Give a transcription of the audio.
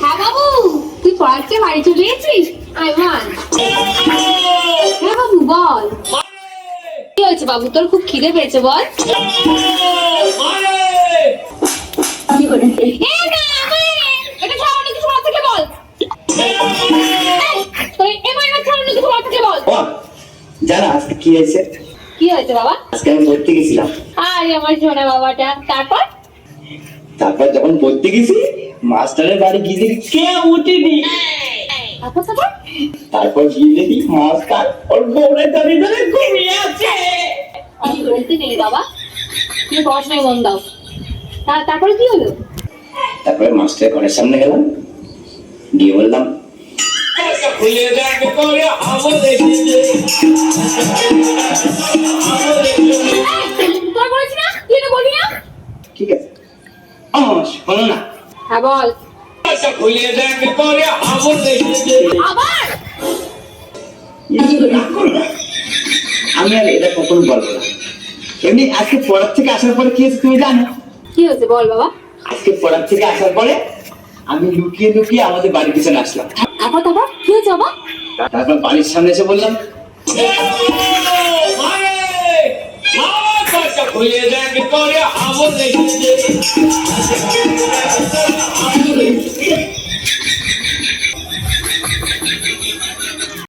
হ্যাঁ বাবু, তুই পড়াচ্ছে বাড়ি চলে এসেছিস? আয় মান। হ্যাঁ বাবু বল, কি হয়েছে বাবু? তোর খুব খিদে পেয়েছে, বল। জানা আজকে কি হয়েছে? কি হয়েছে বাবা? আজকে আমি পড়তে গেছিলাম। আরে আমার সোনা বাবাটা, তারপর? তারপর যখন পড়তে গেছি, মাস্টারের বাড়ি গিয়ে দেখি কেউ উঠেনি। তারপর গিয়ে দেখি মাস্টার ওর বউরে দাঁড়িয়ে দাঁড়িয়ে ঘুমিয়ে আছে। আমি বলতে নেই বাবা, তুমি পড়াশোনায় মন দাও। তারপরে কি হলো? তারপরে মাস্টারের ঘরের সামনে গেলাম, গিয়ে বললাম খুলে দেখ করে আবো দেখেছে। তোর বলেছি না, তুই এটা বলবি না। ঠিক আছে, শোনো না। হ্যাঁ বল। খুলে দেখ করে আবো দেখেছে। আবার আমি আর এটা কখনো বলবো না। এমনি আজকে পড়ার থেকে আসার পরে কি হয়েছে তুমি জানো? কি হয়েছে বল বাবা। আজকে পড়ার থেকে আসার পরে আমি লুকিয়ে লুকিয়ে আমাদের বাড়ির পিছনে আসলাম। তারপর কি হয়েছে বাবা? তারপর বাড়ির সামনে এসে বললাম খুলে দেখ করে আবো দেখেছে।